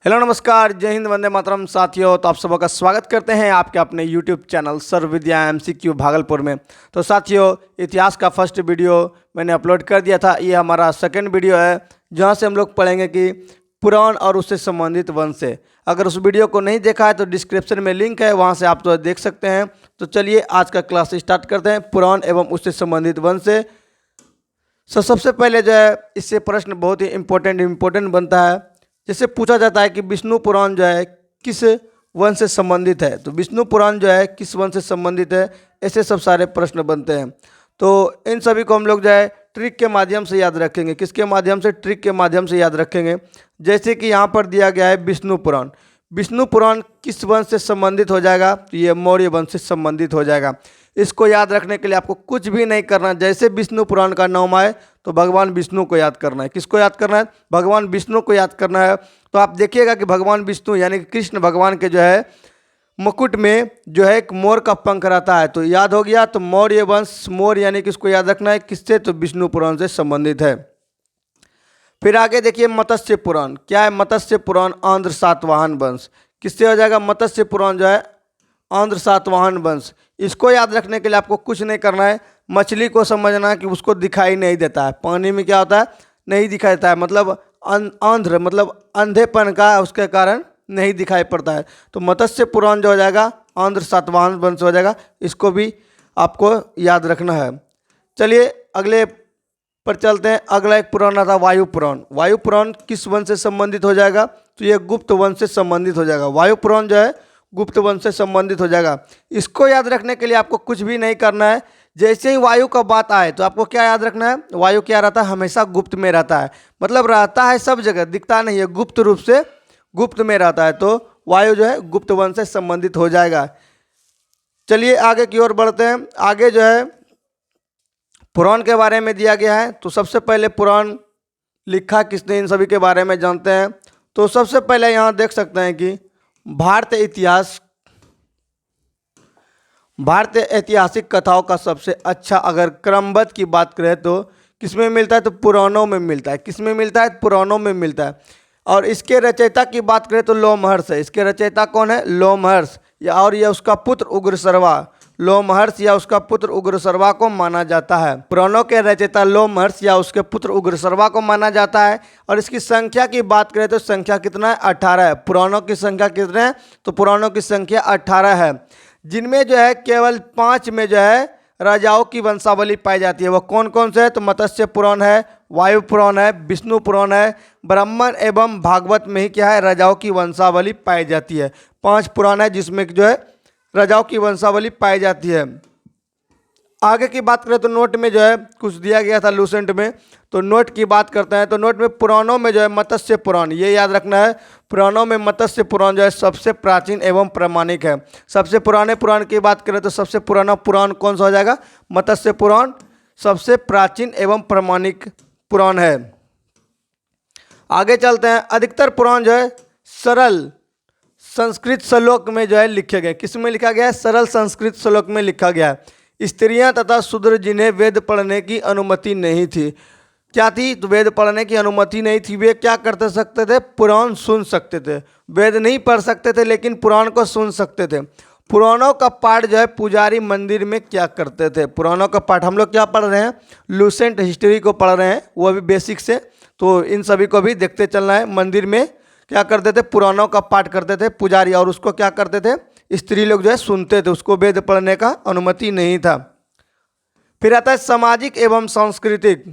Hello नमस्कार, जय हिंद, वंदे मातरम साथियों। तो आप सबका का स्वागत करते हैं आपके अपने यूट्यूब चैनल सर्व विद्या MCQ भागलपुर में। तो साथियों, इतिहास का फर्स्ट वीडियो मैंने अपलोड कर दिया था। ये हमारा सेकंड वीडियो है जहां से हम लोग पढ़ेंगे कि पुराण और उससे संबंधित वंश से। अगर उस वीडियो को नहीं देखा है तो डिस्क्रिप्शन में लिंक है, वहाँ से आप तो देख सकते हैं। तो चलिए आज का क्लास स्टार्ट करते हैं पुराण एवं उससे संबंधित वंश से। सबसे पहले जो है इससे प्रश्न बहुत ही इम्पोर्टेंट बनता है। जैसे पूछा जाता है कि विष्णु पुराण जो है किस वंश से संबंधित है, तो विष्णु पुराण जो है किस वंश से संबंधित है, ऐसे सब सारे प्रश्न बनते हैं। तो इन सभी को हम लोग जो है ट्रिक के माध्यम से याद रखेंगे। किसके माध्यम से? ट्रिक के माध्यम से याद रखेंगे। जैसे कि यहाँ पर दिया गया है विष्णु पुराण। विष्णु पुराण किस वंश से संबंधित हो जाएगा? तो ये मौर्य वंश से संबंधित हो जाएगा। इसको याद रखने के लिए आपको कुछ भी नहीं करना। जैसे विष्णु पुराण का नाम आए तो भगवान विष्णु को याद करना है। किसको याद करना है? भगवान विष्णु को याद करना है। तो आप देखिएगा कि भगवान विष्णु यानी कि कृष्ण भगवान के जो है मुकुट में जो है एक मोर का पंख रहता है। तो याद हो गया। तो मौर्य वंश, मोर यानी कि इसको याद रखना है। किससे? तो विष्णु पुराण से संबंधित है। फिर आगे देखिए मत्स्य पुराण। क्या है मत्स्य पुराण? आंध्र सातवाहन वंश। किससे हो जाएगा? मत्स्य पुराण जो है आंध्र सातवाहन वंश। इसको याद रखने के लिए आपको कुछ नहीं करना है। मछली को समझना है कि उसको दिखाई नहीं देता है। पानी में क्या होता है? नहीं दिखाई देता है। मतलब आंध्र मतलब अंधेपन का उसके कारण नहीं दिखाई पड़ता है। तो मत्स्य पुराण जो हो जाएगा आंध्र सातवाहन वंश हो जाएगा। इसको भी आपको याद रखना है। चलिए अगले पर चलते हैं। अगला एक पुराण था वायु पुराण। वायु पुराण किस वंश से संबंधित हो जाएगा? तो ये गुप्त वंश से संबंधित हो जाएगा। वायु पुराण जो है गुप्त वंश से संबंधित हो जाएगा। इसको याद रखने के लिए आपको कुछ भी नहीं करना है। जैसे ही वायु का बात आए तो आपको क्या याद रखना है? वायु क्या रहता है? हमेशा गुप्त में रहता है। मतलब रहता है सब जगह, दिखता नहीं है, गुप्त रूप से गुप्त में रहता है। तो वायु जो है गुप्त वंश से संबंधित हो जाएगा। चलिए आगे की ओर बढ़ते हैं। आगे जो है पुराण के बारे में दिया गया है। तो सबसे पहले पुराण लिखा किसने, इन सभी के बारे में जानते हैं। तो सबसे पहले यहाँ देख सकते हैं कि भारतीय ऐतिहासिक कथाओं का सबसे अच्छा अगर क्रमबद्ध की बात करें तो किसमें मिलता है? तो पुराणों में मिलता है। किसमें मिलता है? पुराणों में मिलता है। और इसके रचयिता की बात करें तो लोमहर्ष है। इसके रचयिता कौन है? लोमहर्ष। और यह उसका पुत्र उग्रसर्वा, लोमहर्ष या उसका पुत्र उग्रसर्वा को माना जाता है। पुराणों के रचयिता लोमहर्ष या उसके पुत्र उग्रसर्वा को माना जाता है। और इसकी संख्या की बात करें तो संख्या कितना है? 18 है। पुराणों की संख्या कितने है? तो पुराणों की संख्या 18 है, जिनमें जो है केवल 5 में जो है राजाओं की वंशावली पाई जाती है। वो कौन कौन से है? तो मत्स्य पुराण है, वायु पुराण है, विष्णु पुराण है, ब्राह्मण एवं भागवत में ही क्या है? राजाओं की वंशावली पाई जाती है। 5 पुराण है जिसमें जो है राजाओं की वंशावली पाई जाती है। आगे की बात करें तो नोट में जो है कुछ दिया गया था लूसेंट में, तो नोट की बात करते हैं। तो नोट में पुराणों में जो है मत्स्य पुराण, ये याद रखना है, पुराणों में मत्स्य पुराण जो है सबसे प्राचीन एवं प्रामाणिक है। सबसे पुराने पुराण की बात करें तो सबसे पुराना पुराण कौन सा हो जाएगा? मत्स्य पुराण सबसे प्राचीन एवं प्रामाणिक पुराण है। आगे चलते हैं। अधिकतर पुराण जो है सरल संस्कृत श्लोक में जो है लिखे गए। किस में लिखा गया है? सरल संस्कृत श्लोक में लिखा गया है। स्त्रियां तथा शूद्र जिन्हें वेद पढ़ने की अनुमति नहीं थी, क्या थी? तो वेद पढ़ने की अनुमति नहीं थी, वे क्या करते सकते थे? पुराण सुन सकते थे। वेद नहीं पढ़ सकते थे लेकिन पुराण को सुन सकते थे। पुराणों का पाठ जो है पुजारी मंदिर में क्या करते थे? पुराणों का पाठ हम लोग क्या पढ़ रहे हैं? लूसेंट हिस्ट्री को पढ़ रहे हैं, वो भी बेसिक से। तो इन सभी को भी देखते चलना है। मंदिर में क्या करते थे? पुराणों का पाठ करते थे पुजारी, और उसको क्या करते थे? स्त्री लोग जो है सुनते थे, उसको वेद पढ़ने का अनुमति नहीं था। फिर आता है सामाजिक एवं सांस्कृतिक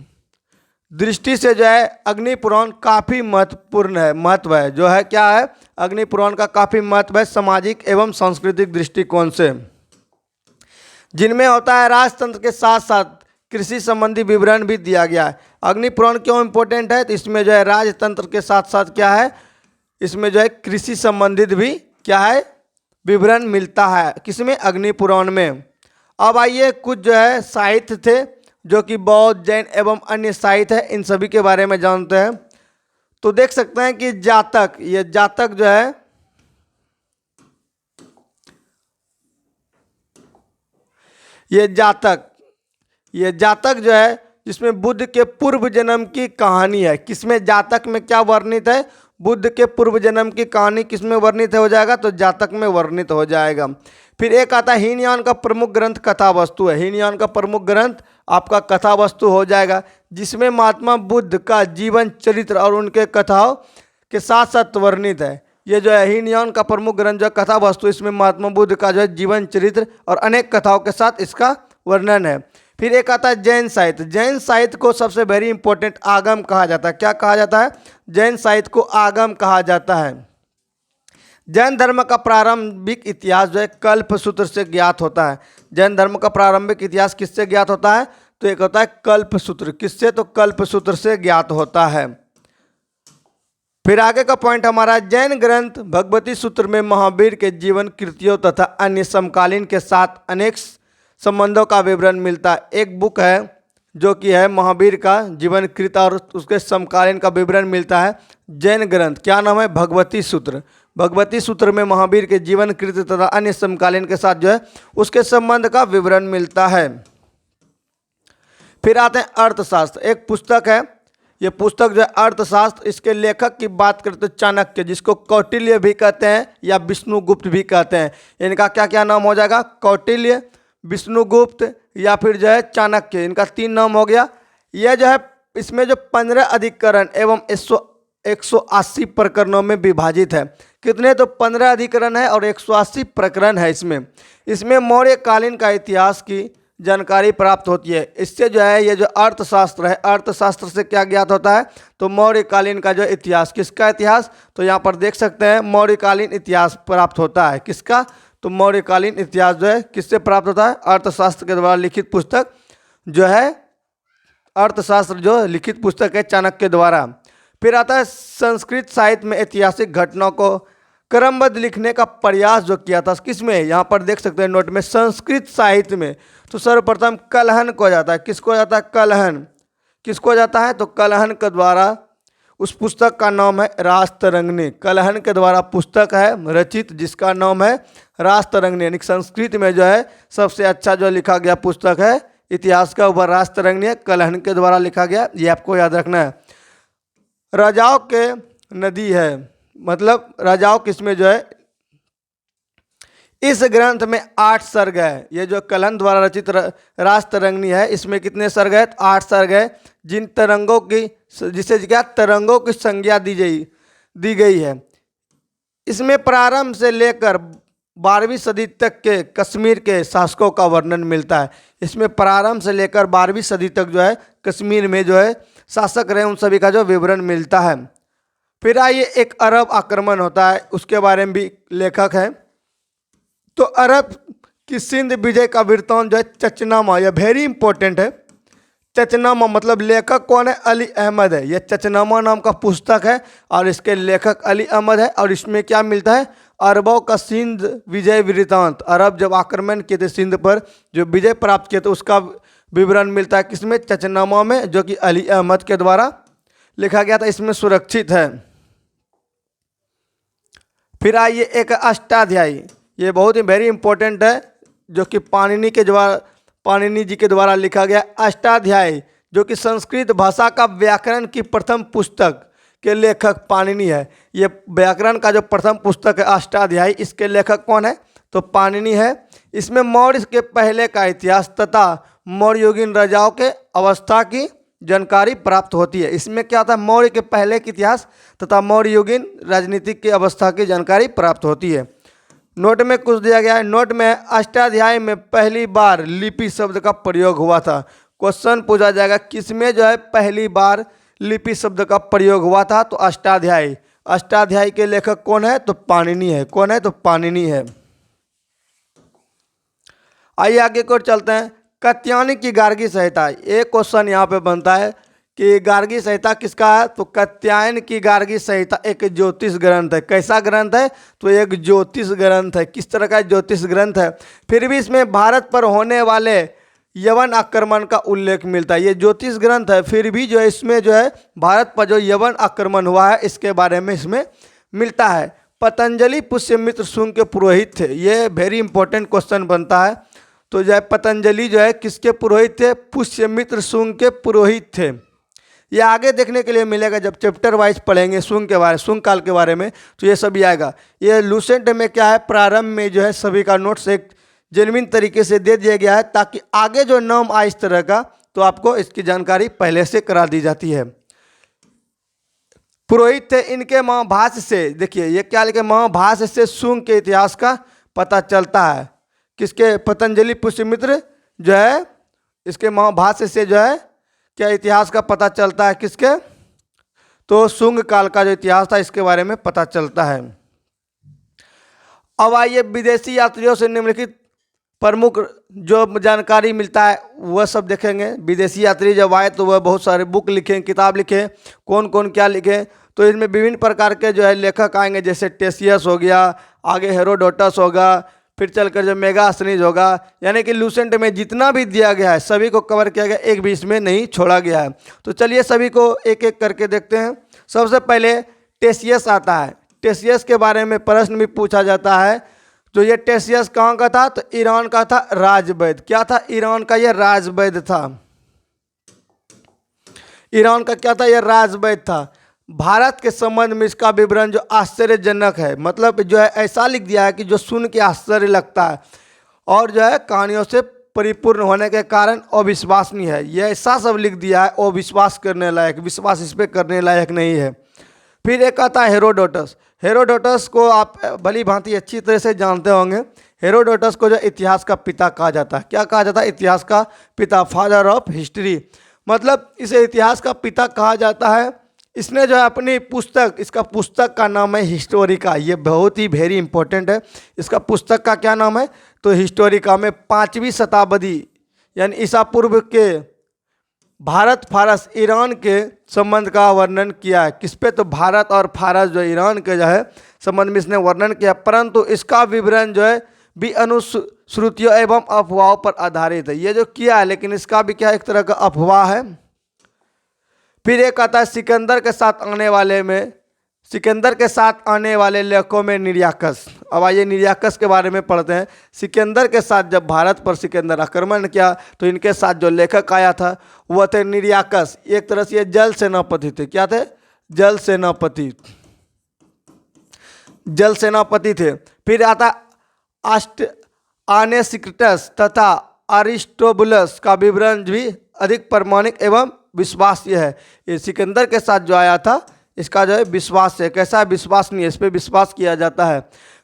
दृष्टि से जो है अग्नि पुराण काफ़ी महत्वपूर्ण है, महत्व है। जो है क्या है? अग्नि पुराण का काफ़ी महत्व है सामाजिक एवं सांस्कृतिक दृष्टिकोण से, जिनमें होता है राजतंत्र के साथ साथ कृषि संबंधी विवरण भी दिया गया है। अग्नि पुराण क्यों इंपॉर्टेंट है? तो इसमें जो है राजतंत्र के साथ साथ क्या है? इसमें जो है कृषि संबंधित भी क्या है? विवरण मिलता है। किसमें? अग्नि पुराण में। अब आइए कुछ जो है साहित्य थे जो कि बौद्ध, जैन एवं अन्य साहित्य है, इन सभी के बारे में जानते हैं। तो देख सकते हैं कि जातक, ये जातक जो है ये जातक जो है जिसमें बुद्ध के पूर्व जन्म की कहानी है। किसमें? जातक में क्या वर्णित है? बुद्ध के पूर्व जन्म की कहानी किस में वर्णित हो जाएगा? तो जातक में वर्णित हो जाएगा। फिर एक आता है हीनयान का प्रमुख ग्रंथ कथा वस्तु है। हीनयान का प्रमुख ग्रंथ आपका कथा वस्तु हो जाएगा, जिसमें महात्मा बुद्ध का जीवन चरित्र और उनके कथाओं के साथ साथ वर्णित है। ये जो है हीनयान का प्रमुख ग्रंथ जो कथा वस्तु, इसमें महात्मा बुद्ध का जो है जीवन चरित्र और अनेक कथाओं के साथ इसका वर्णन है। फिर एक आता है जैन साहित्य। जैन साहित्य को सबसे वेरी इंपॉर्टेंट आगम कहा जाता है। क्या कहा जाता है? जैन साहित्य को आगम कहा जाता है। जैन धर्म का प्रारंभिक इतिहास जो है कल्पसूत्र से ज्ञात होता है। जैन धर्म का प्रारंभिक इतिहास किससे ज्ञात होता है? तो एक होता है कल्पसूत्र। किससे? तो कल्पसूत्र से ज्ञात होता है। फिर आगे का पॉइंट हमारा, जैन ग्रंथ भगवती सूत्र में महावीर के जीवन कृतियों तथा अन्य समकालीन के साथ अनेक संबंधों का विवरण मिलता है। एक बुक है जो कि है महावीर का जीवन कृत और उसके समकालीन का विवरण मिलता है जैन ग्रंथ। क्या नाम है? भगवती सूत्र। भगवती सूत्र में महावीर के जीवन कृत तथा अन्य समकालीन के साथ जो है उसके संबंध का विवरण मिलता है। फिर आते हैं अर्थशास्त्र। एक पुस्तक है, ये पुस्तक जो है अर्थशास्त्र, इसके लेखक की बात करते हैं चाणक्य, जिसको कौटिल्य भी कहते हैं या विष्णुगुप्त भी कहते हैं। इनका क्या क्या नाम हो जाएगा? कौटिल्य, विष्णुगुप्त या फिर जो है चाणक्य। इनका 3 नाम हो गया। यह जो है इसमें जो 15 अधिकरण एवं 180 प्रकरणों में विभाजित है। कितने? तो 15 अधिकरण है और 180 प्रकरण है इसमें मौर्य कालीन का इतिहास की जानकारी प्राप्त होती है। इससे जो है ये जो अर्थशास्त्र है, अर्थशास्त्र से क्या ज्ञात होता है? तो मौर्य कालीन का जो इतिहास। किसका इतिहास? तो यहाँ पर देख सकते हैं मौर्य कालीन इतिहास प्राप्त होता है। किसका? तो मौर्यकालीन इतिहास जो है किससे प्राप्त होता है? अर्थशास्त्र के द्वारा लिखित पुस्तक जो है अर्थशास्त्र, जो लिखित पुस्तक है चाणक्य द्वारा। फिर आता है संस्कृत साहित्य में ऐतिहासिक घटनाओं को क्रमबद्ध लिखने का प्रयास जो किया था। किसमें? यहाँ पर देख सकते हैं नोट में, संस्कृत साहित्य में। तो सर्वप्रथम कलहन को जाता है। किसको जाता है? कलहन। किसको जाता है? तो कलहन के द्वारा। उस पुस्तक का नाम है रासतरंगिणी। कलहन के द्वारा पुस्तक है रचित, जिसका नाम है रासतरंगिणी। यानी संस्कृत में जो है सबसे अच्छा जो लिखा गया पुस्तक है इतिहास का ऊपर रासतरंगिणी है, कलहन के द्वारा लिखा गया। ये आपको याद रखना है। राजाओं के नदी है, मतलब राजाओं किसमें जो है इस ग्रंथ में 8 सर्ग है। ये जो कलहन द्वारा रचित रासतरंगिणी है, इसमें कितने सर्ग है? 8 सर्ग है, जिन तरंगों की, जिसे क्या तरंगों की संज्ञा दी गई है। इसमें प्रारंभ से लेकर 12वीं सदी तक के कश्मीर के शासकों का वर्णन मिलता है। इसमें प्रारंभ से लेकर 12वीं सदी तक जो है कश्मीर में जो है शासक रहे उन सभी का जो विवरण मिलता है। फिर आइए एक अरब आक्रमण होता है, उसके बारे में भी लेखक है। तो अरब की सिंध विजय का वृत्तांत जो है चचनामा, यह वेरी इंपॉर्टेंट है। चचनामा मतलब लेखक कौन है? अली अहमद है। यह चचनामा नाम का पुस्तक है और इसके लेखक अली अहमद है। और इसमें क्या मिलता है? अरबों का सिंध विजय वृत्तांत। अरब जब आक्रमण किए थे सिंध पर, जो विजय प्राप्त किए थे, उसका विवरण मिलता है किसमें? चचनामा में, जो कि अली अहमद के द्वारा लिखा गया था। इसमें सुरक्षित है। फिर आइए एक अष्टाध्यायी, ये बहुत ही वेरी इंपॉर्टेंट है, जो कि पाणिनि जी के द्वारा लिखा गया अष्टाध्यायी, जो कि संस्कृत भाषा का व्याकरण की प्रथम पुस्तक के लेखक पाणिनि है। ये व्याकरण का जो प्रथम पुस्तक है अष्टाध्यायी, इसके लेखक कौन है? तो पाणिनि है। इसमें मौर्य के पहले का इतिहास तथा मौर्ययुगीन राजाओं के अवस्था की जानकारी प्राप्त होती है। इसमें क्या था? मौर्य के पहले के इतिहास तथा मौर्ययुगीन राजनीतिक की अवस्था की जानकारी प्राप्त होती है। नोट में कुछ दिया गया है। नोट में अष्टाध्यायी में पहली बार लिपि शब्द का प्रयोग हुआ था। क्वेश्चन पूछा जाएगा किसमें जो है पहली बार लिपि शब्द का प्रयोग हुआ था? तो अष्टाध्यायी। अष्टाध्यायी के लेखक कौन है? तो पाणिनि है। कौन है? तो पाणिनि है। आइए आगे को चलते हैं। कात्यायनी की गार्गी संहिता, एक क्वेश्चन यहाँ पे बनता है कि गार्गी संहिता किसका है? तो कात्यायन की गार्गी संहिता एक ज्योतिष ग्रंथ है। कैसा ग्रंथ है? तो एक ज्योतिष ग्रंथ है। किस तरह का ज्योतिष ग्रंथ है? फिर भी इसमें भारत पर होने वाले यवन आक्रमण का उल्लेख मिलता है। ये ज्योतिष ग्रंथ है, फिर भी जो है इसमें जो है भारत पर जो यवन आक्रमण हुआ है इसके बारे में इसमें मिलता है। पतंजलि पुष्यमित्र शुंग के पुरोहित थे। ये वेरी इंपॉर्टेंट क्वेश्चन बनता है। तो जो है पतंजलि जो है किसके पुरोहित थे? पुष्यमित्र शुंग के पुरोहित थे। ये आगे देखने के लिए मिलेगा जब चैप्टर वाइज पढ़ेंगे शुंग के बारे, शुंग काल के बारे में, तो ये सभी आएगा। ये लूसेंट में क्या है, प्रारंभ में जो है सभी का नोट्स एक जेन्युइन तरीके से दे दिया गया है, ताकि आगे जो नाम आए इस तरह का तो आपको इसकी जानकारी पहले से करा दी जाती है। पुरोहित थे, इनके महाभाष्य से, देखिए ये क्या लिखे, महाभाष्य से शुंग के इतिहास का पता चलता है। किसके, पतंजलि पुष्यमित्र जो है, इसके महाभाष्य से जो है क्या इतिहास का पता चलता है। किसके, तो शुंग काल का जो इतिहास था इसके बारे में पता चलता है। अब आइए विदेशी यात्रियों से निम्नलिखित प्रमुख जो जानकारी मिलता है वह सब देखेंगे। विदेशी यात्री जब आए तो वह बहुत सारे बुक लिखे, किताब लिखे, कौन कौन क्या लिखे, तो इसमें विभिन्न प्रकार के जो है लेखक आएंगे, जैसे टेसियस हो गया, आगे हेरोडोटस होगा, फिर चलकर जो मेगास्थनीज होगा। यानी कि लूसेंट में जितना भी दिया गया है सभी को कवर किया गया, एक भी इसमें नहीं छोड़ा गया है। तो चलिए सभी को एक एक करके देखते हैं। सबसे पहले टेसियस आता है। टेसियस के बारे में प्रश्न भी पूछा जाता है। तो ये टेसियस कहाँ का था, तो ईरान का था, राजवैद्य। क्या था, ईरान का ये राजवैद्य था। ईरान का क्या था, ये राजवैद्य था। भारत के संबंध में इसका विवरण जो आश्चर्यजनक है, मतलब जो है ऐसा लिख दिया है कि जो सुन के आश्चर्य लगता है, और जो है कहानियों से परिपूर्ण होने के कारण अविश्वसनीय है। ये ऐसा सब लिख दिया है अविश्वास करने लायक, विश्वास इस पर करने लायक नहीं है। फिर एक आता है हेरोडोटस। हेरोडोटस को आप भली भांति अच्छी तरह से जानते होंगे। हेरोडोटस को जो इतिहास का पिता कहा जाता है। क्या कहा जाता है, इतिहास का पिता, फादर ऑफ हिस्ट्री। मतलब इसे इतिहास का पिता कहा जाता है। इसने जो है अपनी पुस्तक, इसका पुस्तक का नाम है हिस्टोरिका। ये बहुत ही वेरी इंपॉर्टेंट है। इसका पुस्तक का क्या नाम है, तो हिस्टोरिका में 5वीं शताब्दी यानी ईसा पूर्व के भारत फारस ईरान के संबंध का वर्णन किया है। किस पे, तो भारत और फारस जो ईरान के जो है संबंध में इसने वर्णन किया, परंतु इसका विवरण जो है भी अनुश्रुतियों एवं अफवाहों पर आधारित है। ये जो किया है लेकिन इसका भी क्या एक तरह का अफवाह है। फिर एक आता है सिकंदर के साथ आने वाले में, सिकंदर के साथ आने वाले लेखकों में निरियाकस। अब आइए निरियाकस के बारे में पढ़ते हैं। सिकंदर के साथ जब भारत पर सिकंदर आक्रमण किया तो इनके साथ जो लेखक आया था वह थे निरियाकस। एक तरह से ये जल सेनापति थे। क्या थे, जल सेनापति, जल सेनापति थे। फिर आता आनेसिक्टस तथा अरिस्टोबुलस का विवरण भी अधिक प्रमाणिक एवं विश्वास्य है। ये सिकंदर के साथ जो आया था इसका जो है विश्वास है, कैसा है, विश्वसनीय, इस पर विश्वास किया जाता है।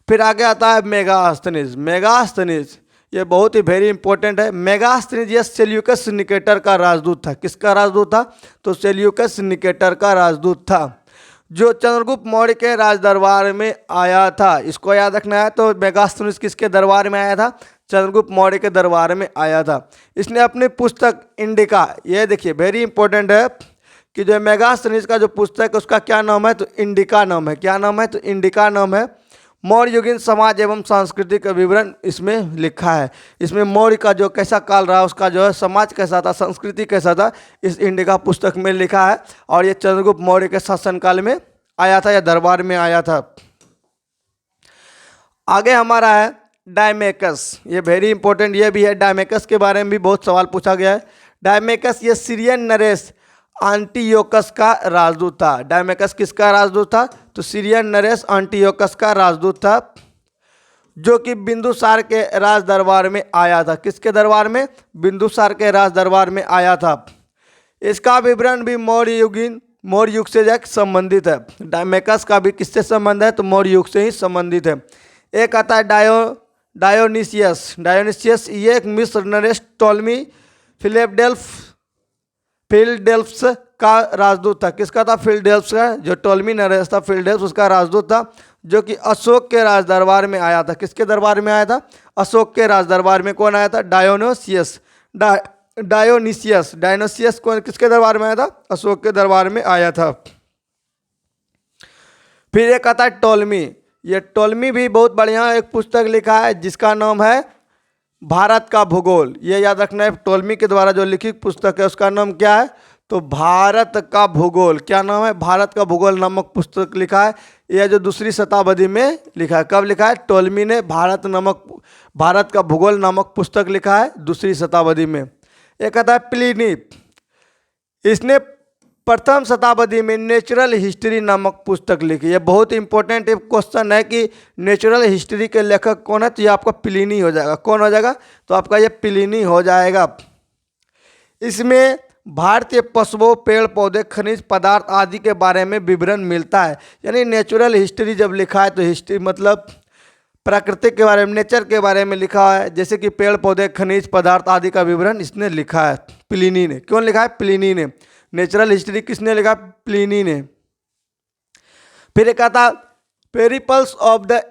फिर आगे आता है मेगास्थनीज। मेगास्थनीज ये बहुत ही वेरी इंपॉर्टेंट है। मेगास्थनीज ये सेल्यूकस निकेटर का राजदूत था। किसका राजदूत था, तो सेल्यूकस निकेटर का राजदूत था, जो चंद्रगुप्त मौर्य के राज दरबार में आया था। इसको याद रखना है। तो मेगास्थनीज किसके दरबार में आया था, चंद्रगुप्त मौर्य के दरबार में आया था। इसने अपनी पुस्तक इंडिका, ये देखिए वेरी इंपॉर्टेंट है कि जो मेगास्थनीज का जो पुस्तक है उसका क्या नाम है, तो इंडिका नाम है। क्या नाम है, तो इंडिका नाम है। मौर्य युगीन समाज एवं संस्कृति का विवरण इसमें लिखा है। इसमें मौर्य का जो कैसा काल रहा, उसका जो है समाज कैसा था, संस्कृति कैसा था, इस इंडिका पुस्तक में लिखा है। और ये चंद्रगुप्त मौर्य के शासनकाल में आया था या दरबार में आया था। आगे हमारा है डायमेकस। ये वेरी इंपॉर्टेंट ये भी है। डायमेकस के बारे में भी बहुत सवाल पूछा गया है। डायमेकस ये सीरियन नरेश एंटियोकस का राजदूत था। डायमेकस किसका राजदूत था, तो सीरियन नरेश एंटियोकस का राजदूत था, जो कि बिंदुसार के राज दरबार में आया था। किसके दरबार में, बिंदुसार के राज दरबार में आया था। इसका विवरण भी मौर्य युग से संबंधित है। डायमेकस का भी किससे संबंध है, तो मौर्य युग से ही संबंधित है। एक आता है डायोनिसियस। डायोनिसियस ये एक मिस्र नरेश टोलमी फिलडेल्फ्स का राजदूत था। किसका था, फिलडेल्फ्स का, जो टोलमी नरेश था फिलडेल्फ्स उसका राजदूत था, जो कि अशोक के राज दरबार में आया था। किसके दरबार में आया था, अशोक के राज दरबार में कौन आया था, डायोनिसियस। डायोनिसियस कौन, किसके दरबार में आया था, अशोक के दरबार में आया था। फिर एक आता है टोलमी। ये टोलमी भी बहुत बढ़िया एक पुस्तक लिखा है जिसका नाम है भारत का भूगोल। ये याद रखना है, टोलमी के द्वारा जो लिखित पुस्तक है उसका नाम क्या है, तो भारत का भूगोल। क्या नाम है, भारत का भूगोल नामक पुस्तक लिखा है। यह जो 2री शताब्दी में लिखा है। कब लिखा है, टोलमी ने भारत का भूगोल नामक पुस्तक लिखा है 2री शताब्दी में। एक आता है प्लिनी। इसने प्रथम शताब्दी में नेचुरल हिस्ट्री नामक पुस्तक लिखी। ये बहुत इंपॉर्टेंट क्वेश्चन है कि नेचुरल हिस्ट्री के लेखक कौन है, तो ये आपका प्लिनी हो जाएगा। कौन हो जाएगा, तो आपका ये प्लिनी हो जाएगा। इसमें भारतीय पशुओं, पेड़ पौधे, खनिज पदार्थ आदि के बारे में विवरण मिलता है। यानी नेचुरल हिस्ट्री जब लिखा है तो हिस्ट्री मतलब प्राकृतिक के बारे में, नेचर के बारे में लिखा है, जैसे कि पेड़ पौधे, खनिज पदार्थ आदि का विवरण इसने लिखा है प्लिनी ने। क्यों लिखा है, प्लिनी ने। नेचुरल हिस्ट्री किसने लिखा, प्लिनी ने। फिर एक आता पेरिपल्स ऑफ द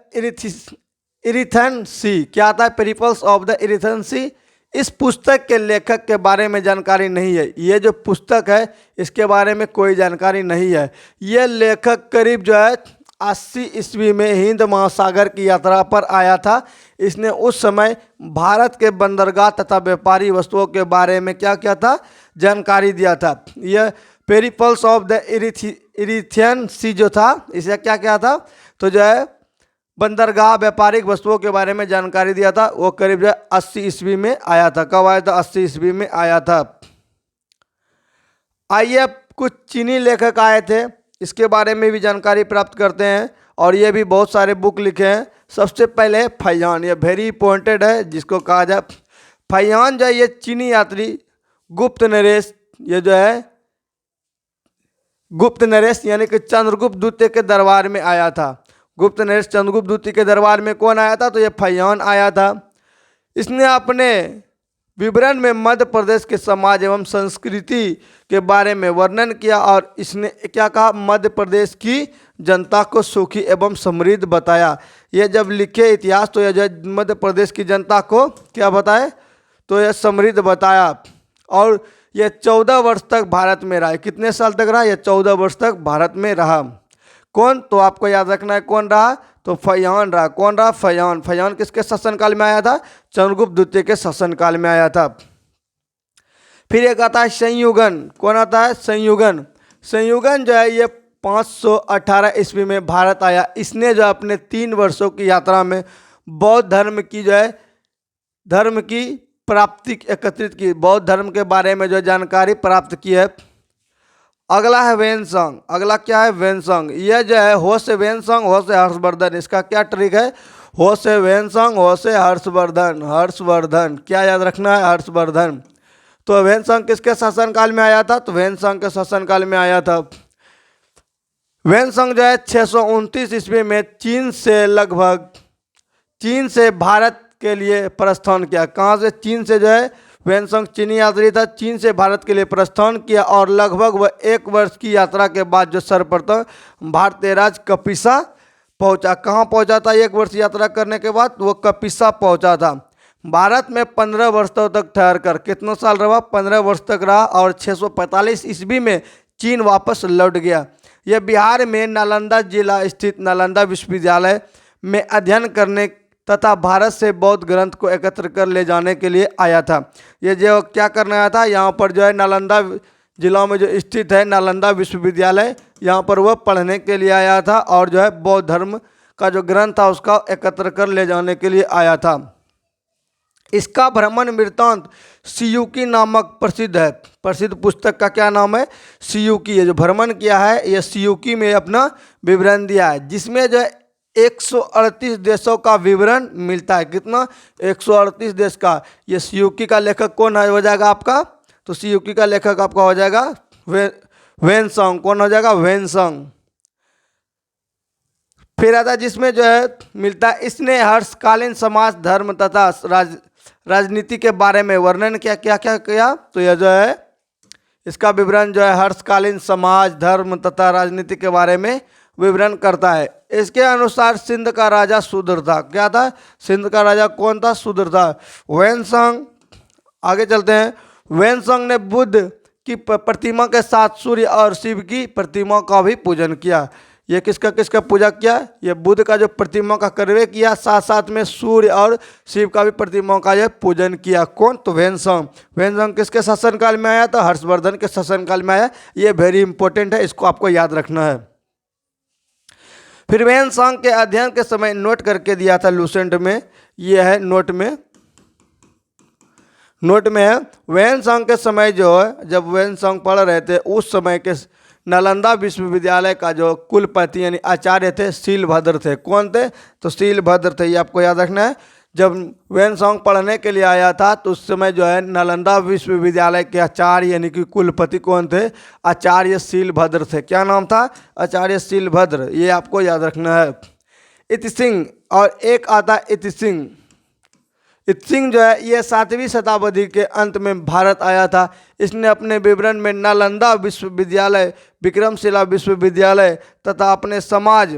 इरिथन सी। क्या आता है, पेरिपल्स ऑफ द इरिथन सी। इस पुस्तक के लेखक के बारे में जानकारी नहीं है। ये जो पुस्तक है इसके बारे में कोई जानकारी नहीं है। ये लेखक करीब जो है 80 ईस्वी में हिंद महासागर की यात्रा पर आया था। इसने उस समय भारत के बंदरगाह तथा व्यापारी वस्तुओं के बारे में क्या किया था, जानकारी दिया था। यह पेरिपल्स ऑफ द इरिथियन सी जो था, इसे क्या किया था, तो जो है बंदरगाह, व्यापारिक वस्तुओं के बारे में जानकारी दिया था। वो करीब जो है 80 ईस्वी में आया था। कब आया था, 80 ईस्वी में आया था। आइए कुछ चीनी लेखक आए थे, इसके बारे में भी जानकारी प्राप्त करते हैं। और ये भी बहुत सारे बुक लिखे हैं। सबसे पहले फैयान, ये वेरी इंपॉर्टेंट है, जिसको कहा जाए फैयान जो है ये चीनी यात्री गुप्त नरेश, ये जो है गुप्त नरेश यानी कि चंद्रगुप्त द्वितीय के दरबार में आया था। गुप्त नरेश चंद्रगुप्त द्वितीय के दरबार में कौन आया था, तो ये फैयान आया था। इसने अपने विवरण में मध्य प्रदेश के समाज एवं संस्कृति के बारे में वर्णन किया और इसने क्या कहा, मध्य प्रदेश की जनता को सुखी एवं समृद्ध बताया। ये जब लिखे इतिहास तो यह जो मध्य प्रदेश की जनता को क्या बताए, तो यह समृद्ध बताया। और यह 14 वर्ष तक भारत में रहा। कितने साल तक रहा, यह 14 वर्ष तक भारत में रहा। कौन, तो आपको याद रखना है कौन रहा, तो फैयान रहा। कौन रहा, फैयान। फैयान किसके शासनकाल में आया था, चंद्रगुप्त द्वितीय के शासनकाल में आया था। फिर एक आता है संयुगन। कौन आता है, संयुगन। संयुगन जो है ये 518 ईस्वी में भारत आया। इसने जो अपने 3 वर्षों की यात्रा में बौद्ध धर्म की जो है धर्म की प्राप्ति एकत्रित की, बौद्ध धर्म के बारे में जो जानकारी प्राप्त की है। अगला है वेनसंग। अगला क्या है, वेनसंग। यह जो है हो से वेनसंग, हो से हर्षवर्धन। इसका क्या ट्रिक है, हो से वेनसंग, हो से हर्षवर्धन। हर्षवर्धन क्या याद रखना है, हर्षवर्धन। तो वेनसंग किसके शासनकाल में आया था, तो वेनसंग के शासनकाल में आया था। वेनसंग जो है 629 ईस्वी में चीन से भारत के लिए प्रस्थान किया। कहाँ से, चीन से जो है वेनसंग चीनी यात्री था, चीन से भारत के लिए प्रस्थान किया और लगभग वह 1 वर्ष की यात्रा के बाद जो सर्वप्रथम भारतीय राज्य कपिसा पहुंचा। कहाँ पहुंचा था, 1 वर्ष यात्रा करने के बाद वो कपिसा पहुंचा था। भारत में 15 वर्षों तक ठहर कर कितना साल रहा, 15 वर्ष तक रहा और 645 ईस्वी में चीन वापस लौट गया। यह बिहार में नालंदा जिला स्थित नालंदा विश्वविद्यालय में अध्ययन करने तथा भारत से बौद्ध ग्रंथ को एकत्र कर ले जाने के लिए आया था। ये जो क्या करने आया था, यहाँ पर जो है नालंदा जिला में जो स्थित है नालंदा विश्वविद्यालय, यहाँ पर वह पढ़ने के लिए आया था और जो है बौद्ध धर्म का जो ग्रंथ था उसका एकत्र कर ले जाने के लिए आया था। इसका भ्रमण वृत्तांत सियुकी नामक प्रसिद्ध है। प्रसिद्ध पुस्तक का क्या नाम है, सियुकी। ये जो भ्रमण किया है ये सियुकी में अपना विवरण दिया है, जिसमें जो है 138 देशों का विवरण मिलता है। कितना, 138 देश का। ये सियुकी का लेखक कौन है, हो जाएगा आपका, तो सियुकी का लेखक आपका हो जाएगा वेनसंग। कौन हो जाएगा, वेनसंग। फिर आता है जिसमें जो है मिलता है, इसने हर्षकालीन समाज, धर्म तथा राजनीति के बारे में वर्णन किया। क्या क्या किया, तो यह जो है इसका विवरण जो है हर्षकालीन समाज, धर्म तथा राजनीति के बारे में विवरण करता है। इसके अनुसार सिंध का राजा शूद्र था। क्या था, सिंध का राजा कौन था, शूद्र था। वेनसंग, आगे चलते हैं। वेनसंग ने बुद्ध की प्रतिमा के साथ सूर्य और शिव की प्रतिमा का भी पूजन किया। ये किसका किसका पूजा किया, ये बुद्ध का जो प्रतिमा का करवे किया, साथ साथ में सूर्य और शिव का भी प्रतिमा का जो पूजन किया। कौन, तो वेनसंग। वेनसंग किसके शासनकाल में आया था, हर्षवर्धन के शासनकाल में आया। ये वेरी इंपॉर्टेंट है, इसको आपको याद रखना है। फिर वेनसंग के अध्ययन के समय नोट करके दिया था लूसेंट में, ये है नोट में। नोट में है वैनसांग के समय जो है, जब वैनसांग पढ़ रहे थे उस समय के नालंदा विश्वविद्यालय का जो कुलपति यानी आचार्य थे शीलभद्र थे। कौन थे? तो शीलभद्र थे, ये आपको याद रखना है। जब वैनसांग पढ़ने के लिए आया था तो उस समय जो है नालंदा विश्वविद्यालय के आचार्य यानी कि कुलपति कौन थे? आचार्य शीलभद्र थे। क्या नाम था? आचार्य शीलभद्र, ये आपको याद रखना है। इतिसिंह और एक आता इतिसिंह। इतिसिंह जो है ये 7वीं शताब्दी के अंत में भारत आया था। इसने अपने विवरण में नालंदा विश्वविद्यालय, विक्रमशिला विश्वविद्यालय तथा अपने समाज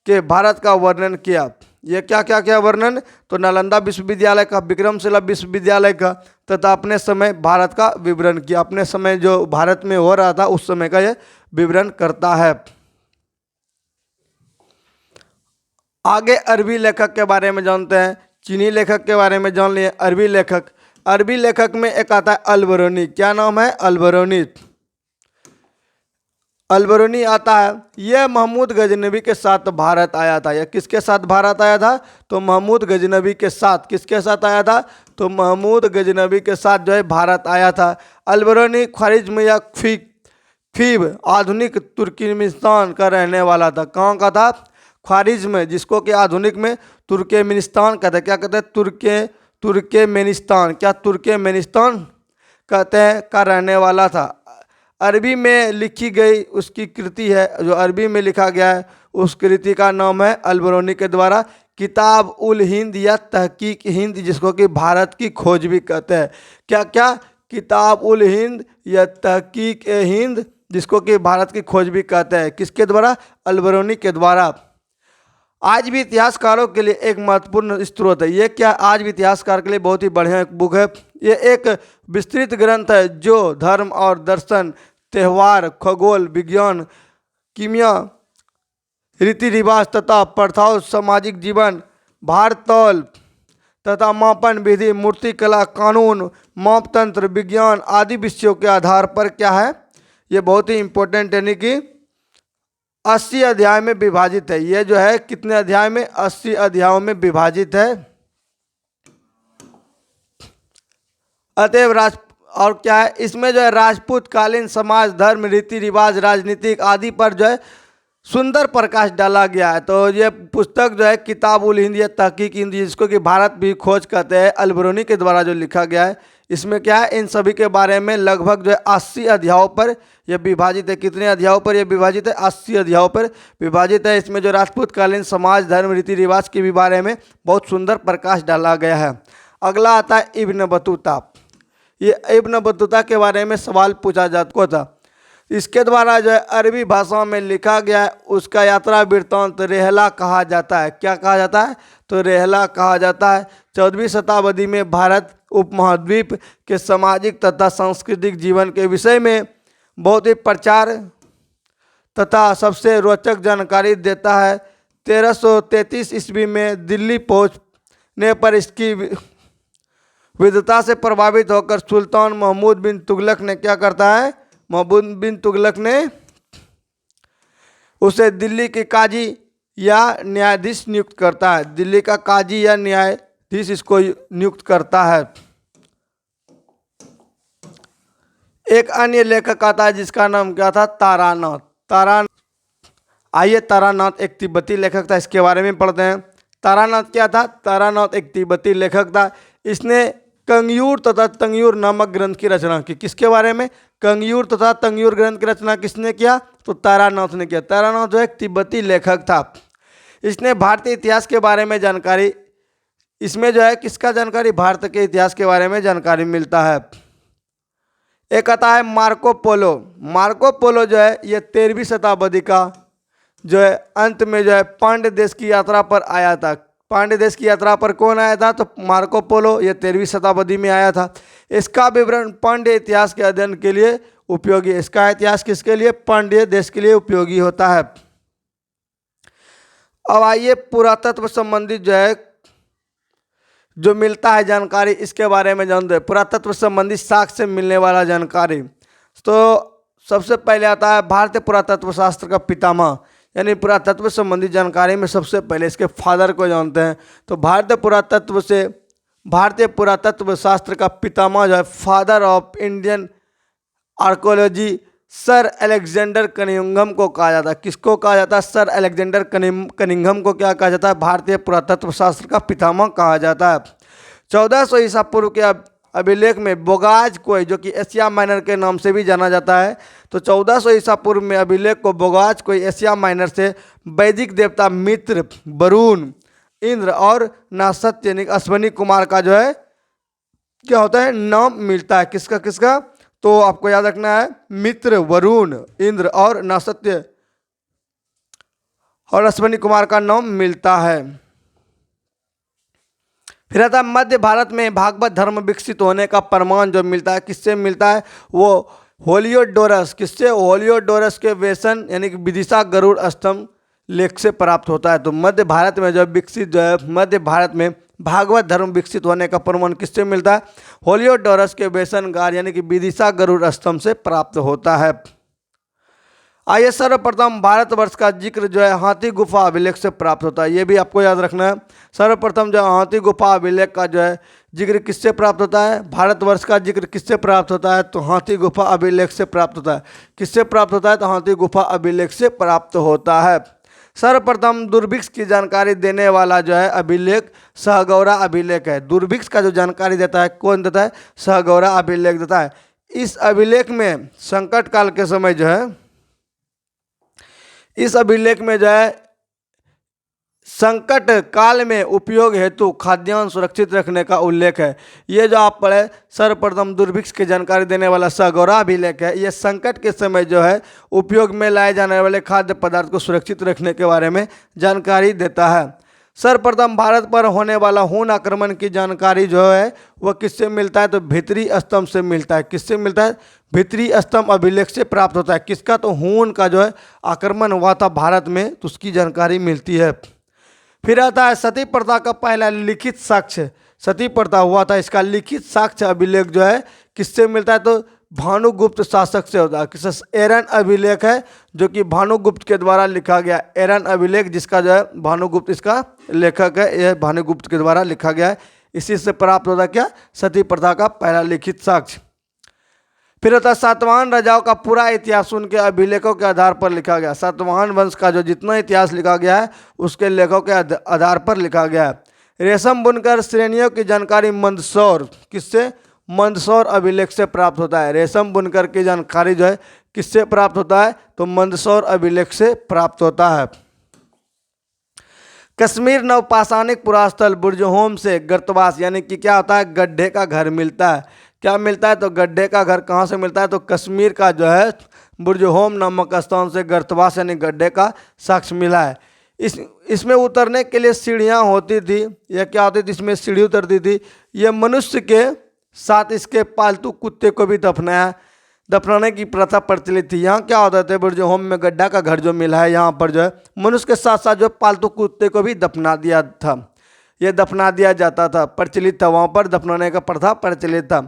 के भारत का वर्णन किया। ये क्या क्या क्या वर्णन? तो नालंदा विश्वविद्यालय का, विक्रमशिला विश्वविद्यालय का तथा अपने समय भारत का विवरण किया। अपने समय जो भारत में हो रहा था उस समय का ये विवरण करता है। आगे अरबी लेखक के बारे में जानते हैं। चीनी लेखक के बारे में जान लिए। अरबी लेखक, अरबी लेखक में एक आता है अल-बरूनी। क्या नाम है? अल-बरूनी। अल-बरूनी आता है, यह महमूद गजनबी के साथ भारत आया था। यह किसके साथ भारत आया था? तो महमूद गजनबी के साथ। किसके साथ आया था? तो महमूद गजनबी के साथ जो है भारत आया था। अल-बरूनी ख्वारिज़्म या फीब आधुनिक तुर्कमेनिस्तान का रहने वाला था। कहाँ का था? ख्वारिज़्म, जिसको कि आधुनिक में तुर्कमेनिस्तान कहते हैं। क्या कहते हैं? तुर्कमेनिस्तान। क्या? तुर्कमेनिस्तान कहते हैं का रहने वाला था। अरबी में लिखी गई उसकी कृति है, जो अरबी में लिखा गया है उस कृति का नाम है अल-बरूनी के द्वारा किताब उल हिंद या तहकीक हिंद, जिसको कि भारत की खोज भी कहते हैं। क्या क्या? किताब उल हिंद या तहकीक हिंद, जिसको कि भारत की खोज भी कहते हैं। किसके द्वारा? अल-बरूनी के द्वारा। आज भी इतिहासकारों के लिए एक महत्वपूर्ण स्रोत है। ये क्या? आज भी इतिहासकार के लिए बहुत ही बढ़िया एक बुक है। ये एक विस्तृत ग्रंथ है जो धर्म और दर्शन, त्यौहार, खगोल विज्ञान, कीमिया, रीति रिवाज तथा प्रथाओं, सामाजिक जीवन, भारतौल तथा मापन विधि, मूर्तिकला, कानून, मापतंत्र, विज्ञान आदि विषयों के आधार पर क्या है? ये बहुत ही इम्पोर्टेंट यानी कि 80 अध्याय में विभाजित है। ये जो है कितने अध्याय में? 80 अध्यायों में विभाजित है। अतएव और क्या है इसमें जो है राजपूत कालीन समाज, धर्म, रीति रिवाज, राजनीतिक आदि पर जो है सुंदर प्रकाश डाला गया है। तो ये पुस्तक जो है किताब उल हिंद या तहकीक हिंद, जिसको कि भारत भी खोज कहते हैं, अल-बरूनी के द्वारा जो लिखा गया है, इसमें क्या है इन सभी के बारे में लगभग जो है 80 अध्यायों पर यह विभाजित है। कितने अध्यायों पर यह विभाजित है? 80 अध्यायों पर विभाजित है। इसमें जो राजपूत कालीन समाज, धर्म, रीति रिवाज के भी बारे में बहुत सुंदर प्रकाश डाला गया है। अगला आता है इब्न बतूता। ये इब्न बतूता के बारे में सवाल पूछा जाता था। इसके द्वारा जो है अरबी भाषा में लिखा गया है, उसका यात्रा वृत्तांत रेहला कहा जाता है। क्या कहा जाता है? तो रेहला कहा जाता है। 14वीं शताब्दी में भारत उपमहाद्वीप के सामाजिक तथा सांस्कृतिक जीवन के विषय में बहुत ही प्रचार तथा सबसे रोचक जानकारी देता है। 1333 ईस्वी में दिल्ली पहुंचने पर इसकी विद्वता से प्रभावित होकर सुल्तान महमूद बिन तुगलक ने क्या करता है? महमूद बिन तुगलक ने उसे दिल्ली के काजी या न्यायाधीश नियुक्त करता है। दिल्ली का काजी या न्यायाधीश इसको नियुक्त करता है। एक अन्य लेखक आता है जिसका नाम क्या था? तारानाथ। आइए, तारानाथ एक तिब्बती लेखक था, इसके बारे में पढ़ते हैं। तारानाथ क्या था? तारानाथ एक तिब्बती लेखक था। इसने कंगयूर तथा तंगयूर नामक ग्रंथ की रचना की। किसके बारे में? कंगयूर तथा तंगयूर ग्रंथ की रचना किसने किया? तो तारानाथ ने किया। तारानाथ जो एक तिब्बती लेखक था। इसने भारतीय इतिहास के बारे में जानकारी, इसमें जो है किसका जानकारी? भारत के इतिहास के बारे में जानकारी मिलता है। एक आता है मार्को पोलो। मार्को पोलो जो है ये 13वीं शताब्दी का जो है अंत में जो है पांड्य देश की यात्रा पर आया था। पांड्य देश की यात्रा पर कौन आया था? तो मार्को पोलो, ये 13वीं शताब्दी में आया था। इसका विवरण पांड्य इतिहास के अध्ययन के लिए उपयोगी है। इसका इतिहास किसके लिए? पांड्य देश के लिए उपयोगी होता है। अब आइए पुरातत्व संबंधित जो है जो मिलता है जानकारी, इसके बारे में जानते हैं। पुरातत्व संबंधी साक्ष्य से मिलने वाला जानकारी। तो सबसे पहले आता है भारतीय पुरातत्व शास्त्र का पितामह, यानी पुरातत्व संबंधी जानकारी में सबसे पहले इसके फादर को जानते हैं। तो भारतीय पुरातत्व से भारतीय पुरातत्व शास्त्र का पितामह जो है, father of Indian archaeology, sir Alexander Cunningham को कहा जाता है। किसको कहा जाता है? सर अलेक्जेंडर कनिंघम को क्या कहा जाता है? भारतीय पुरातत्व शास्त्र का पितामह कहा जाता है। 1400 ईसा पूर्व के अभिलेख में बोगाज कोई, जो कि एशिया माइनर के नाम से भी जाना जाता है, तो 1400 ईसा पूर्व में अभिलेख को बोगाज कोई एशिया माइनर से वैदिक देवता मित्र, वरुण, इंद्र और नासत्य यानी अश्वनी कुमार का जो है क्या होता है? नाम मिलता है। किसका किसका? तो आपको याद रखना है, मित्र, वरुण, इंद्र और नासत्य और अश्वनी कुमार का नाम मिलता है। फिर आता है मध्य भारत में भागवत धर्म विकसित होने का प्रमाण जो मिलता है, किससे मिलता है? वो होलियोडोरस, किससे? होलियोडोरस के वेसन यानी कि विदिशा गरुड़ स्तंभ लेख से प्राप्त होता है। तो मध्य भारत में जो विकसित जो है, मध्य भारत में भागवत धर्म विकसित होने का प्रमाण किससे मिलता है? होलियोडोरस के वेसनगार यानी कि विदिशा गरुड़ स्तंभ से प्राप्त होता है। आइए सर्वप्रथम भारतवर्ष का जिक्र जो है हाथी गुफा अभिलेख से प्राप्त होता है, ये भी आपको याद रखना है। सर्वप्रथम जो हाथी गुफा अभिलेख का जो है जिक्र किससे प्राप्त होता है? भारतवर्ष का जिक्र किससे प्राप्त होता है? तो हाथी गुफा अभिलेख से प्राप्त होता है। किससे प्राप्त होता है? तो हाथी गुफा अभिलेख से प्राप्त होता है। सर्वप्रथम दुर्भिक्ष की जानकारी देने वाला जो है अभिलेख सहगौरा अभिलेख है। दुर्भिक्ष का जो जानकारी देता है कौन देता है? सहगौरा अभिलेख देता है। इस अभिलेख में संकट काल के समय जो है, इस अभिलेख में जो है संकट काल में उपयोग हेतु खाद्यान्न सुरक्षित रखने का उल्लेख है। ये जो आप पढ़े सर्वप्रथम दुर्भिक्ष की जानकारी देने वाला सहगौरा अभिलेख है, ये संकट के समय जो है उपयोग में लाए जाने वाले खाद्य पदार्थ को सुरक्षित रखने के बारे में जानकारी देता है। सर्वप्रथम भारत पर होने वाला हून आक्रमण की जानकारी जो है वह किससे मिलता है? तो भित्री स्तंभ से मिलता है। किससे मिलता है? भित्री स्तंभ अभिलेख से प्राप्त होता है। किसका? तो हून का जो है आक्रमण हुआ था भारत में, तो उसकी जानकारी मिलती है। फिर आता है सती प्रथा का पहला लिखित साक्ष्य, सती प्रथा हुआ था, इसका लिखित साक्ष्य अभिलेख जो है किससे मिलता है? तो भानुगुप्त शासक से होता है। किस? एरन अभिलेख है जो कि भानुगुप्त के द्वारा लिखा गया। एरन अभिलेख जिसका जो है भानुगुप्त इसका लेखक है, यह भानुगुप्त के द्वारा लिखा गया है। इसी से प्राप्त होता क्या? सती प्रथा का पहला लिखित साक्ष्य। फिर होता है सातवाहन राजाओं का पूरा इतिहास उनके अभिलेखों के आधार पर लिखा गया। सातवाहन वंश का जो जितना इतिहास लिखा गया है उसके लेखों के आधार पर लिखा गया है। रेशम बुनकर श्रेणियों की जानकारी मंदसौर, किससे? मंदसौर अभिलेख से प्राप्त होता है। रेशम बुनकर की जानकारी जो है किससे प्राप्त होता है? तो मंदसौर अभिलेख से प्राप्त होता है। कश्मीर नवपाषाणिक पुरास्थल बुर्जहोम से गर्तवास यानी कि क्या होता है? गड्ढे का घर मिलता है। क्या मिलता है? तो गड्ढे का घर कहाँ से मिलता है? तो कश्मीर का जो है बुर्जहोम नामक स्थान से गर्तवास यानी गड्ढे का साक्ष्य मिला है। इसमें उतरने के लिए सीढ़ियाँ होती थी। यह क्या होती थी? इसमें सीढ़ी उतरती थी। यह मनुष्य के साथ इसके पालतू कुत्ते को भी दफनाने की प्रथा प्रचलित थी। यहाँ क्या होता था? बुर्जहोम में गड्ढा का घर जो मिला है, यहाँ पर जो है मनुष्य के साथ साथ जो पालतू कुत्ते को भी दफना दिया था, यह दफना दिया जाता था, प्रचलित था। वहाँ पर दफनाने का प्रथा प्रचलित था।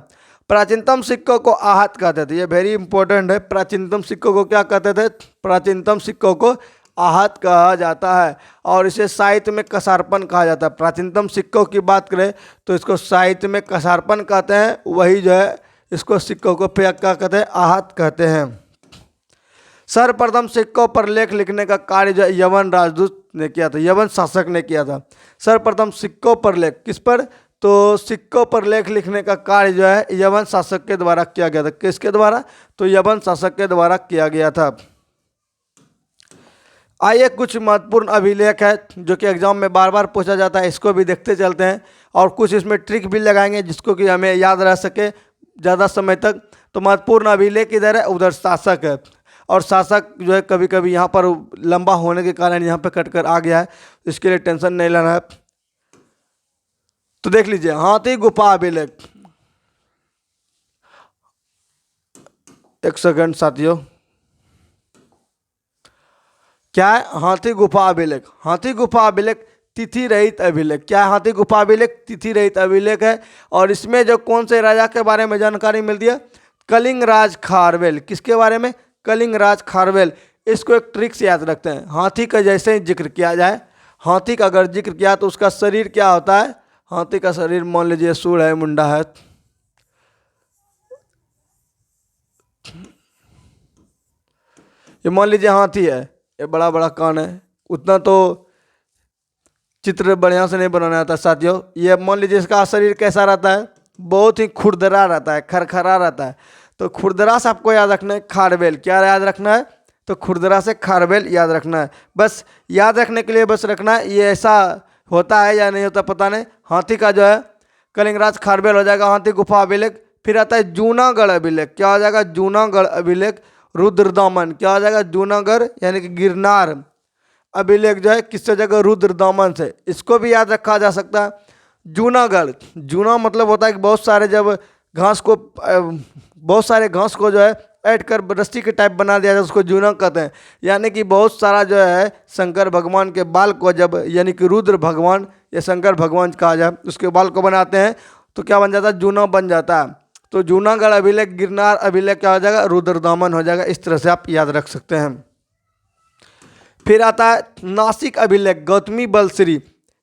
प्राचीनतम सिक्कों को आहत कहते थे, ये वेरी इंपॉर्टेंट है। प्राचीनतम सिक्कों को क्या कहते थे? प्राचीनतम सिक्कों को आहत कहा जाता है और इसे साहित्य में कसारपन कहा जाता है। प्राचीनतम सिक्कों की बात करें तो इसको साहित्य में कसारपन कहते हैं, वही जो है इसको सिक्कों को क्या कहते हैं? आहत कहते हैं। सर्वप्रथम सिक्कों पर लेख लिखने का कार्य जो यवन राजदूत ने किया था, यवन शासक ने किया था। सर्वप्रथम सिक्कों पर लेख किस पर? तो सिक्कों पर लेख लिखने का कार्य जो है यवन शासक के द्वारा किया गया था। किसके द्वारा? तो यवन शासक के द्वारा किया गया था। आइए कुछ महत्वपूर्ण अभिलेख है जो कि एग्जाम में बार बार पूछा जाता है, इसको भी देखते चलते हैं और कुछ इसमें ट्रिक भी लगाएंगे जिसको कि हमें याद रह सके ज़्यादा समय तक। तो महत्वपूर्ण अभिलेख इधर है, उधर शासक है और शासक जो है कभी कभी यहाँ पर लंबा होने के कारण यहाँ पे कट कर आ गया है, इसके लिए टेंशन नहीं लेना है। तो देख लीजिए हाथी गुफा अभिलेख। एक सेकंड साथियों, क्या है? हाथी गुफा अभिलेख। हाथी गुफा अभिलेख तिथि रहित अभिलेख। क्या है? हाथी गुफा अभिलेख तिथि रहित अभिलेख है और इसमें जो कौन से राजा के बारे में जानकारी मिलती है? कलिंग राज खारवेल। किसके बारे में? कलिंग राज खारवेल। इसको एक ट्रिक से याद रखते हैं। हाथी का जैसे ही जिक्र किया जाए, हाथी का अगर जिक्र किया तो उसका शरीर क्या होता है? हाथी का शरीर मान लीजिए सूढ़ है, मुंडा है। ये मान लीजिए हाथी है, ये बड़ा बड़ा कान है। उतना तो चित्र बढ़िया से नहीं बनाना आता साथियों। ये मान लीजिए इसका शरीर कैसा रहता है, बहुत ही खुरदरा रहता है, खरखरा रहता है। तो खुरदरा से आपको याद रखना है खारबेल। क्या याद रखना है? तो खुरदरा से खारबेल याद रखना है। बस याद रखने के लिए बस रखना है। ये ऐसा होता है या नहीं होता पता नहीं। हाथी का जो है कलिंगराज खारबेल हो जाएगा, हाथी गुफा अभिलेख। फिर आता है जूनागढ़ अभिलेख। क्या हो जाएगा? जूनागढ़ अभिलेख। रुद्रदामन क्या हो जाएगा? जूनागढ़ यानी कि गिरनार अभिलेख जो है किससे जगह? रुद्रदामन से। इसको भी याद रखा जा सकता है। जूनागढ़, जूना मतलब होता है कि बहुत सारे जब घास को बहुत सारे घास को जो है ऐड कर रस्सी के टाइप बना दिया जाए उसको जूना कहते हैं। यानी कि बहुत सारा जो है शंकर भगवान के बाल को जब यानी कि रुद्र भगवान या शंकर भगवान कहा जाए उसके बाल को बनाते हैं तो क्या बन जाता है? जूना बन जाता है। तो जूनागढ़ अभिलेख, गिरनार अभिलेख क्या हो जाएगा? रुद्रदामन हो जाएगा। इस तरह से आप याद रख सकते हैं। फिर आता है नासिक अभिलेख, गौतमी बलश्री।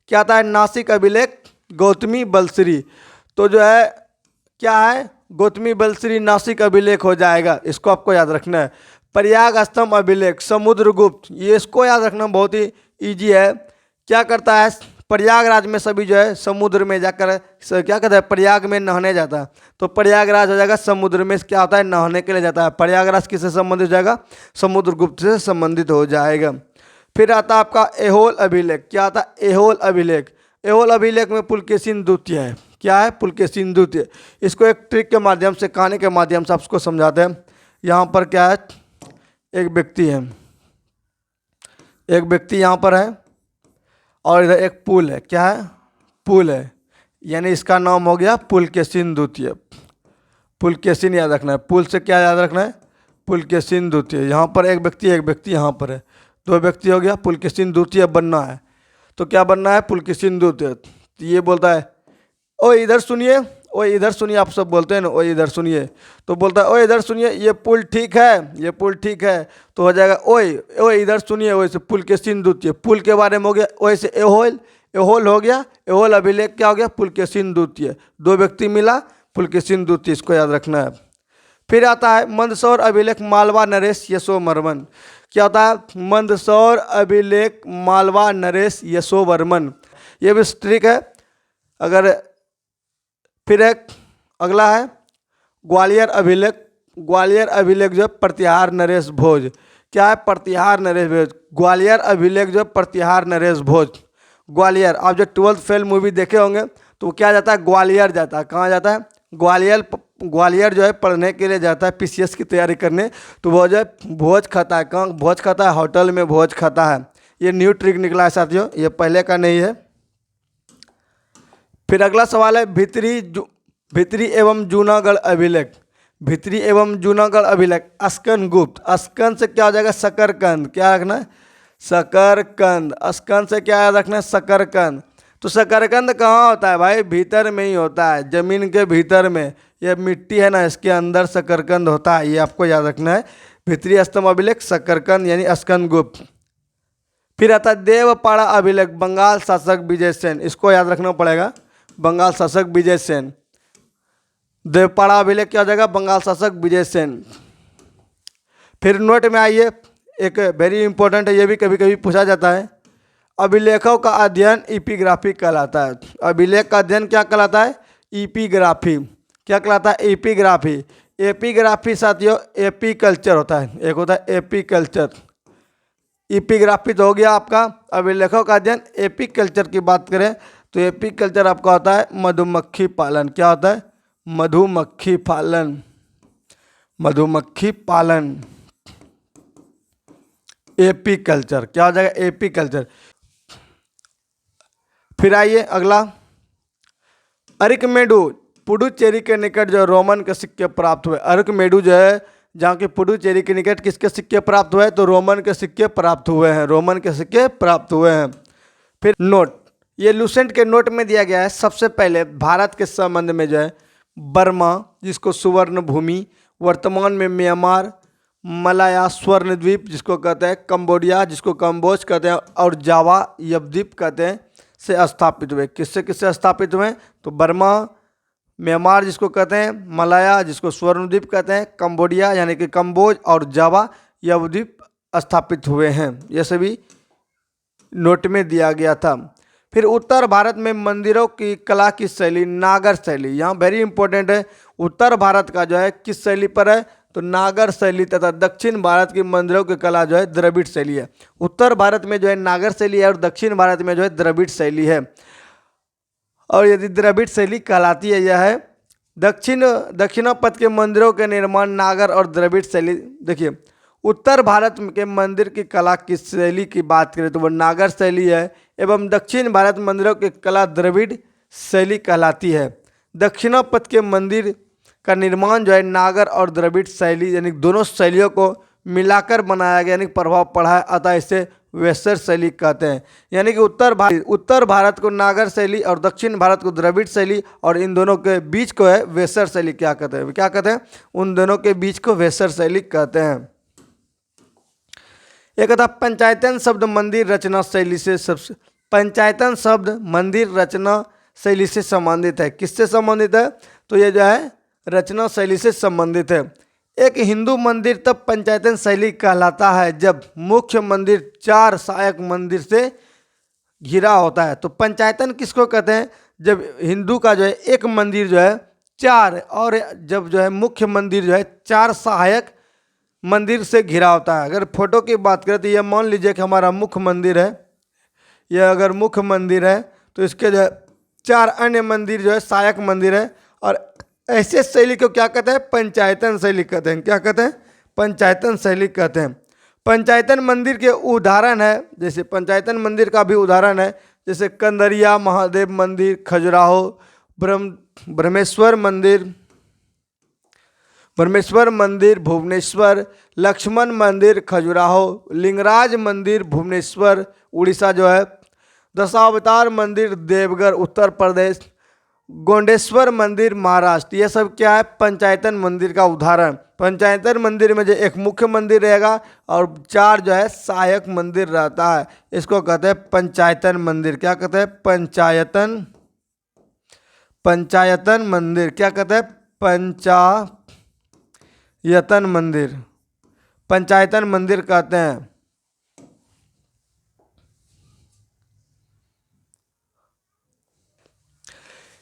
क्या आता है? नासिक अभिलेख, गौतमी बलश्री। तो जो है क्या है? गौतमी बलश्री नासिक अभिलेख हो जाएगा। इसको आपको याद रखना है। प्रयाग स्तंभ अभिलेख, समुद्रगुप्त। ये इसको याद रखना बहुत ही ईजी है। क्या करता है? प्रयागराज में सभी जो है समुद्र में जाकर क्या कहता है? प्रयाग में नहाने जाता है। तो प्रयागराज हो जाएगा समुद्र में क्या होता है? नहाने के लिए जाता है। प्रयागराज किससे संबंधित हो जाएगा? समुद्रगुप्त से संबंधित हो जाएगा। फिर आता है आपका एहोल अभिलेख। क्या आता है? एहोल अभिलेख। एहोल अभिलेख में पुलकेशिन द्वितीय है। क्या है? पुलकेशिन द्वितीय। इसको एक ट्रिक के माध्यम से, कहानी के माध्यम से आपको समझाते हैं। यहाँ पर क्या है? एक व्यक्ति है, एक व्यक्ति यहाँ पर है और इधर एक पुल है। क्या है? पुल है, यानी इसका नाम हो गया पुलकेशिन द्वितीय। पुलकेशिन याद रखना है। पुल से क्या याद रखना है? पुलकेशिन द्वितीय। यहाँ पर एक व्यक्ति यहाँ पर है, दो व्यक्ति हो गया। पुलकेशिन द्वितीय बनना है तो क्या बनना है? पुलकेशिन द्वितीय। तो ये बोलता है ओ इधर सुनिए, ओ इधर सुनिए। आप सब बोलते हैं ना ओ इधर सुनिए, तो बोलता है ओ इधर सुनिए, ये पुल ठीक है, ये पुल ठीक है। तो हो जाएगा ओए ओए इधर सुनिए। ओए से पुलकेशिन द्वितीय, पुल के बारे में हो गया। ओए से एहोल, एहोल हो गया। एहोल अभिलेख क्या हो गया? पुलकेशिन द्वितीय। दो व्यक्ति मिला, पुलकेशिन द्वितीय। इसको याद रखना है। फिर आता है मंदसौर अभिलेख, मालवा नरेश यशोवर्मन। क्या होता है? मंदसौर अभिलेख, मालवा नरेश यशोवर्मन। ये भी ट्रिक है। अगर फिर एक अगला है ग्वालियर अभिलेख। ग्वालियर अभिलेख जो है प्रतिहार नरेश भोज। क्या है? प्रतिहार नरेश भोज। ग्वालियर अभिलेख जो है प्रतिहार नरेश भोज। ग्वालियर, आप जो 12th फेल मूवी देखे होंगे तो क्या जाता है? ग्वालियर जाता है। कहाँ जाता है? ग्वालियर। ग्वालियर जो है पढ़ने के लिए जाता है, पीसीएस की तैयारी करने। तो वो जो है भोज खाता है। कहाँ भोज खाता है? होटल में भोज खाता है। ये न्यू ट्रिक निकला है साथियों, ये पहले का नहीं है। फिर अगला सवाल है भित्री एवं जूनागढ़ अभिलेख। भित्री एवं जूनागढ़ अभिलेख, अस्कन गुप्त। अस्कन से क्या हो जाएगा? शकरकंद। क्या रखना है? शकरकंद। अस्कन से क्या याद रखना है? शकरकंद। तो शकरकंद कहाँ होता है भाई? भीतर में ही होता है, जमीन के भीतर में। ये मिट्टी है ना, इसके अंदर शकरकंद होता है। ये आपको याद रखना है। भित्री स्तंभ अभिलेख, शकरकंद यानी अस्कन गुप्त। फिर आता है देवपाड़ा अभिलेख, बंगाल शासक विजय सेन। इसको याद रखना पड़ेगा, बंगाल शासक विजय सेन। देवपाड़ा अभिलेख क्या हो जाएगा? बंगाल शासक विजय सेन। फिर नोट में आइए, एक वेरी इंपॉर्टेंट है, ये भी कभी कभी पूछा जाता है। अभिलेखों का अध्ययन इपिग्राफी कहलाता है। अभिलेख का अध्ययन क्या कहलाता है? इपिग्राफी। क्या कहलाता है? एपिग्राफी। एपिग्राफी साथियों एपीकल्चर होता है, एक होता है एपीकल्चर। एपिग्राफी तो हो गया आपका अभिलेखों का अध्ययन। एपीकल्चर की बात करें तो एपीकल्चर आपका होता है मधुमक्खी पालन। क्या होता है? मधुमक्खी पालन। मधुमक्खी पालन, एपीकल्चर। क्या हो जाएगा? एपीकल्चर। फिर आइए अगला, अरिकमेडु, पुडुचेरी के निकट जो रोमन के सिक्के प्राप्त हुए। अरिकमेडु जो है जहाँ के पुडुचेरी के निकट किसके सिक्के प्राप्त हुए? तो रोमन के सिक्के प्राप्त हुए हैं। रोमन के सिक्के प्राप्त हुए हैं। फिर नोट, ये लूसेंट के नोट में दिया गया है। सबसे पहले भारत के संबंध में जो है बर्मा, जिसको सुवर्ण भूमि, वर्तमान में म्यांमार, मलाया स्वर्ण द्वीप जिसको कहते हैं, कंबोडिया जिसको कंबोज कहते हैं, और जावा यवद्वीप कहते हैं। से स्थापित हुए। किससे किससे स्थापित हुए? तो बर्मा, म्यांमार जिसको कहते हैं, मलाया जिसको स्वर्णद्वीप कहते हैं, कंबोडिया यानी कि कंबोज और जावा यह द्वीप स्थापित हुए हैं। यह सभी नोट में दिया गया था। फिर उत्तर भारत में मंदिरों की कला की शैली नागर शैली, यहाँ वेरी इंपॉर्टेंट है। उत्तर भारत का जो है किस शैली पर है? तो नागर शैली, तथा दक्षिण भारत की मंदिरों की कला जो है द्रविड़ शैली है। उत्तर भारत में जो है नागर शैली है और दक्षिण भारत में जो है द्रविड़ शैली है। और यदि द्रविड़ शैली कहलाती है, यह है दक्षिणापथ के मंदिरों के निर्माण नागर और द्रविड़ शैली। देखिए, उत्तर भारत के मंदिर की कला की शैली की बात करें तो वह नागर शैली है, एवं दक्षिण भारत मंदिरों की कला द्रविड़ शैली कहलाती है। दक्षिणापथ के मंदिर का निर्माण जो है नागर और द्रविड़ शैली यानी दोनों शैलियों को मिलाकर बनाया गया, यानी प्रभाव पड़ा है, अतः इसे वेसर शैली कहते हैं। यानी कि उत्तर भारत को नागर शैली और दक्षिण भारत को द्रविड़ शैली, और इन दोनों के बीच को है वेसर शैली। क्या कहते हैं? क्या कहते हैं? उन दोनों के बीच को वेसर शैली कहते हैं। एक था पंचायतन शब्द मंदिर रचना शैली से पंचायतन शब्द मंदिर रचना शैली से संबंधित है। किससे संबंधित है? तो ये जो है रचना शैली से संबंधित है। एक हिंदू मंदिर तब पंचायतन शैली कहलाता है जब मुख्य मंदिर 4 सहायक मंदिर से घिरा होता है। तो पंचायतन किसको कहते हैं? जब हिंदू का जो है एक मंदिर जो है 4, और जब जो है मुख्य मंदिर जो है 4 सहायक मंदिर से घिरा होता है। अगर फोटो की बात करें तो यह मान लीजिए कि हमारा मुख्य मंदिर है, यह अगर मुख्य मंदिर है तो इसके जो है 4 अन्य मंदिर जो है सहायक मंदिर है, और ऐसे शैली को क्या कहते हैं? पंचायतन शैली कहते हैं। क्या कहते हैं? पंचायतन शैली कहते हैं। पंचायतन मंदिर के उदाहरण है, जैसे पंचायतन मंदिर का भी उदाहरण है, जैसे कंदरिया महादेव मंदिर खजुराहो, ब्रह्मेश्वर मंदिर भुवनेश्वर, लक्ष्मण मंदिर खजुराहो, लिंगराज मंदिर भुवनेश्वर उड़ीसा जो है, दशावतार मंदिर देवघर उत्तर प्रदेश, गोंडेश्वर मंदिर महाराष्ट्र। ये सब क्या है? पंचायतन मंदिर का उदाहरण। पंचायतन मंदिर में जो एक मुख्य मंदिर रहेगा और 4 जो है सहायक मंदिर रहता है, इसको कहते हैं पंचायतन मंदिर। क्या कहते हैं? पंचायतन मंदिर। क्या कहते हैं? पंचायतन मंदिर। पंचायतन मंदिर कहते हैं।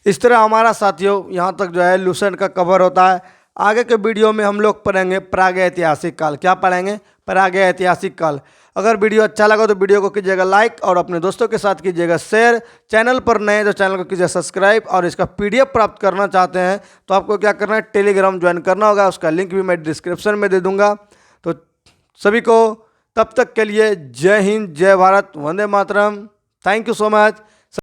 इस तरह हमारा साथियों यहाँ तक जो है लूसेंट का कवर होता है। आगे के वीडियो में हम लोग पढ़ेंगे प्रागैतिहासिक काल। क्या पढ़ेंगे? प्रागैतिहासिक काल। अगर वीडियो अच्छा लगा तो वीडियो को कीजिएगा लाइक और अपने दोस्तों के साथ कीजिएगा शेयर। चैनल पर नए तो चैनल को कीजिए सब्सक्राइब, और इसका PDF प्राप्त करना चाहते हैं तो आपको क्या करना है? टेलीग्राम ज्वाइन करना होगा, उसका लिंक भी मैं डिस्क्रिप्शन में दे दूँगा। तो सभी को तब तक के लिए जय हिंद, जय Bharat, Vande Mataram. Thank you so much.